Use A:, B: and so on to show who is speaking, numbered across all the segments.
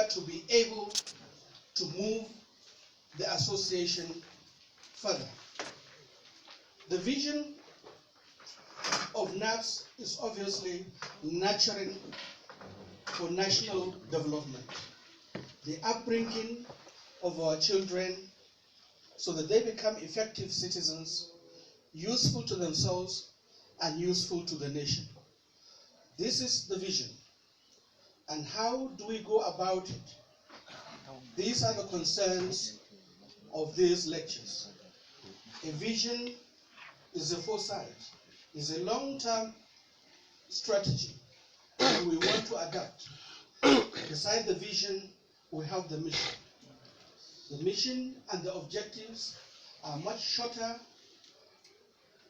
A: to be able to move the association further. The vision of NAPS is obviously nurturing for national development, the upbringing of our children so that they become effective citizens, useful to themselves and useful to the nation. This is the vision. And how do we go about it? These are the concerns of these lectures. A vision is a foresight, is a long-term strategy that we want to adapt. Beside the vision, we have the mission. The mission and the objectives are much shorter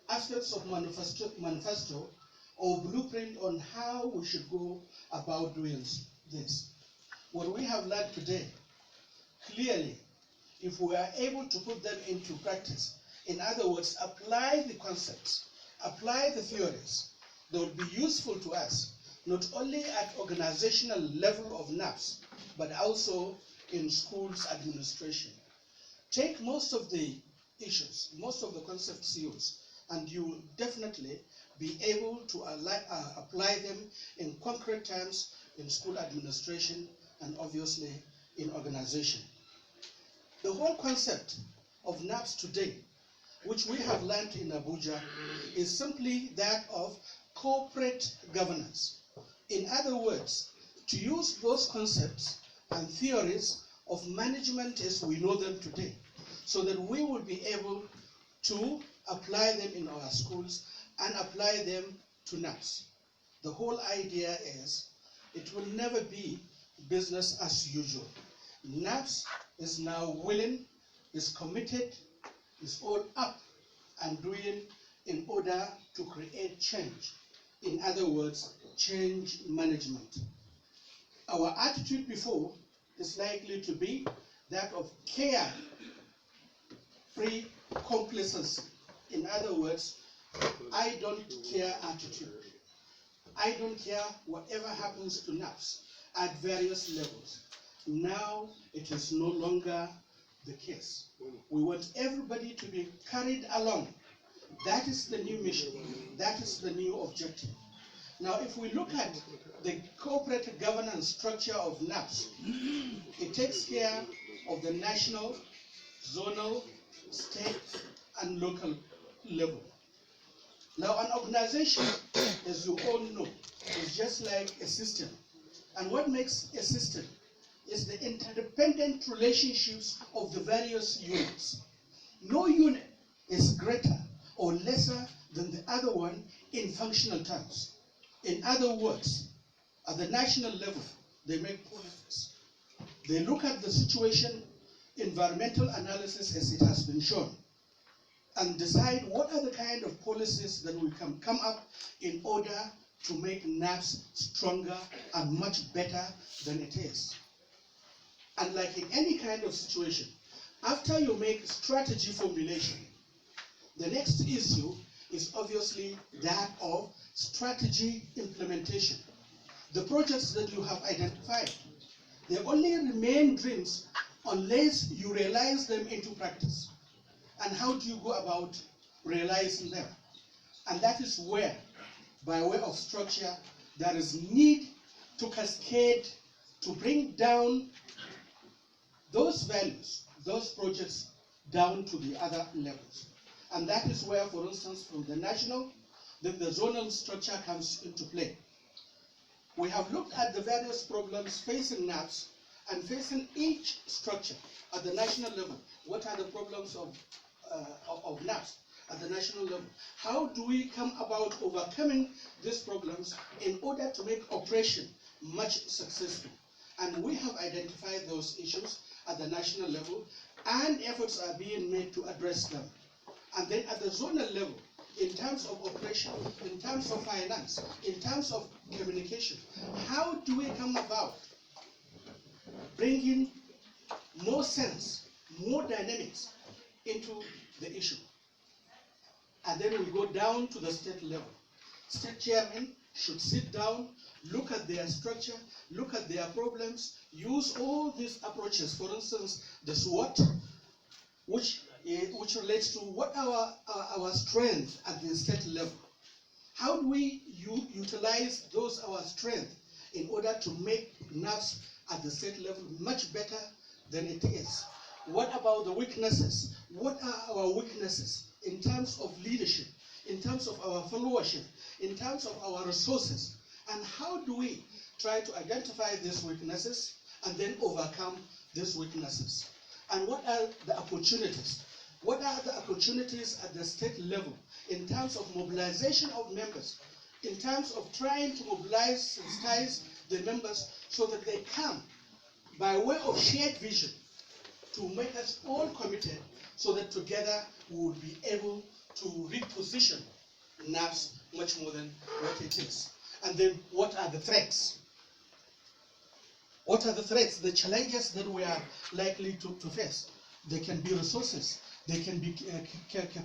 A: aspects of manifesto or blueprint on how we should go about doing this. What we have learned today, clearly, if we are able to put them into practice, in other words, apply the concepts, apply the theories, they will be useful to us, not only at organizational level of NAPS, but also in schools administration. Take most of the issues, most of the concepts used, and you will definitely be able to apply them in concrete terms in school administration and obviously in organization. The whole concept of NAPS today, which we have learned in Abuja, is simply that of corporate governance. In other words, to use those concepts and theories of management as we know them today, so that we will be able to apply them in our schools and apply them to NAPS. The whole idea is it will never be business as usual. NAPS is now willing, is committed, is all up and doing in order to create change. In other words, change management. Our attitude before is likely to be that of care-free complacency. In other words, I don't care attitude. I don't care whatever happens to NAPS at various levels. Now it is no longer the case. We want everybody to be carried along. That is the new mission. That is the new objective. Now, if we look at the corporate governance structure of NAPS, it takes care of the national, zonal, state, and local level. Now, an organization, as you all know, is just like a system. And what makes a system is the interdependent relationships of the various units. No unit is greater or lesser than the other one in functional terms. In other words, at the national level, they make policies. They look at the situation, environmental analysis as it has been shown, and decide what are the kind of policies that we can come up in order to make NAPS stronger and much better than it is. And like in any kind of situation, after you make strategy formulation, the next issue is obviously that of strategy implementation. The projects that you have identified, they only remain dreams unless you realize them into practice. And how do you go about realizing them? And that is where, by way of structure, there is need to cascade, to bring down those values, those projects, down to the other levels. And that is where, for instance, from the national, then the zonal structure comes into play. We have looked at the various problems facing NAPS and facing each structure at the national level. What are the problems of NAPS at the national level? How do we come about overcoming these problems in order to make operation much successful? And we have identified those issues at the national level, and efforts are being made to address them. And then at the zonal level, in terms of operation, in terms of finance, in terms of communication, how do we come about bringing more sense, more dynamics into the issue? And then we go down to the state level. State chairmen should sit down, look at their structure, look at their problems, use all these approaches. For instance, the SWOT, which relates to what our strengths at the state level. How do we utilize those our strengths in order to make NAFS at the state level much better than it is? What about the weaknesses? What are our weaknesses in terms of leadership, in terms of our followership, in terms of our resources? And how do we try to identify these weaknesses and then overcome these weaknesses? And what are the opportunities? What are the opportunities at the state level in terms of mobilization of members, in terms of trying to mobilize, sensitize the members so that they come by way of shared vision to make us all committed so that together we will be able to reposition NAFS much more than what it is. And then what are the threats? What are the threats, the challenges that we are likely to face? They can be resources, they can be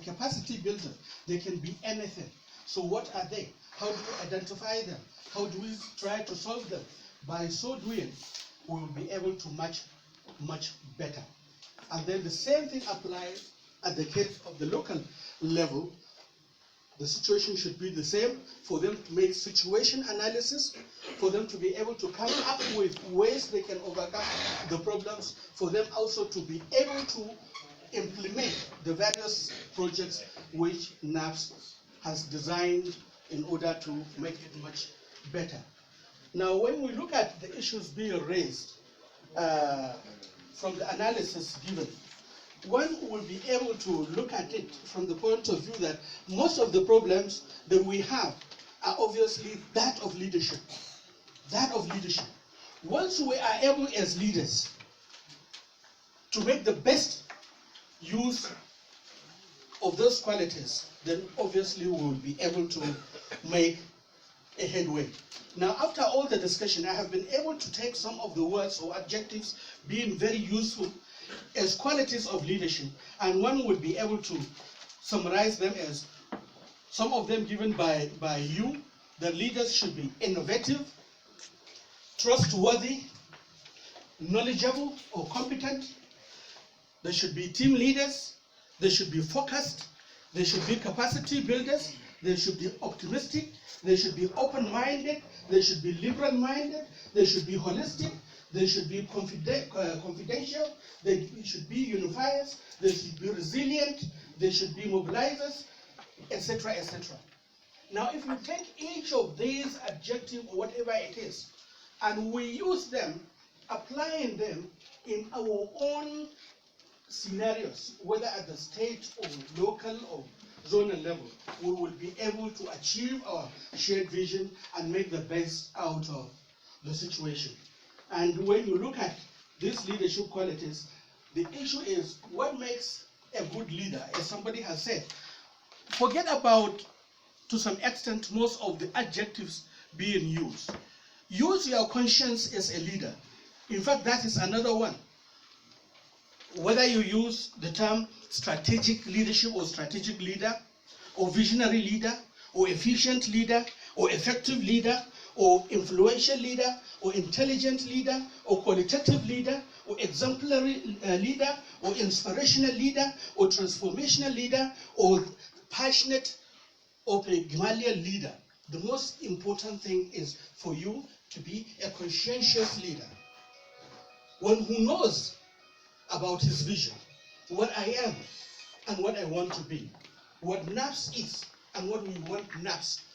A: capacity building, they can be anything. So what are they? How do we identify them? How do we try to solve them? By so doing, we will be able to much better. And then the same thing applies at the case of the local level. The situation should be the same for them to make situation analysis, for them to be able to come up with ways they can overcome the problems, for them also to be able to implement the various projects which NAFS has designed in order to make it much better. Now, when we look at the issues being raised from the analysis given, one will be able to look at it from the point of view that most of the problems that we have are obviously that of leadership. That of leadership. Once we are able as leaders to make the best use of those qualities, then obviously we will be able to make a headway. Now, after all the discussion, I have been able to take some of the words or adjectives being very useful as qualities of leadership, and one would be able to summarize them as some of them given by you. The leaders should be innovative, trustworthy, knowledgeable or competent. They should be team leaders. They should be focused. They should be capacity builders. They should be optimistic. They should be open-minded. They should be liberal-minded. They should be holistic. They should be confidential. They should be unifiers. They should be resilient. They should be mobilizers, etc., etc. Now, if you take each of these adjectives, or whatever it is, and we use them, applying them in our own scenarios, whether at the state or local or zonal level, we will be able to achieve our shared vision and make the best out of the situation. And when you look at these leadership qualities, the issue is what makes a good leader, as somebody has said. Forget about, to some extent, most of the adjectives being used. Use your conscience as a leader. In fact, that is another one. Whether you use the term strategic leadership or strategic leader, or visionary leader, or efficient leader, or effective leader, or influential leader, or intelligent leader, or qualitative leader, or exemplary leader, or inspirational leader, or transformational leader, or passionate or Pygmalion leader. The most important thing is for you to be a conscientious leader. One who knows about his vision, what I am and what I want to be, what NAFS is and what we want NAFS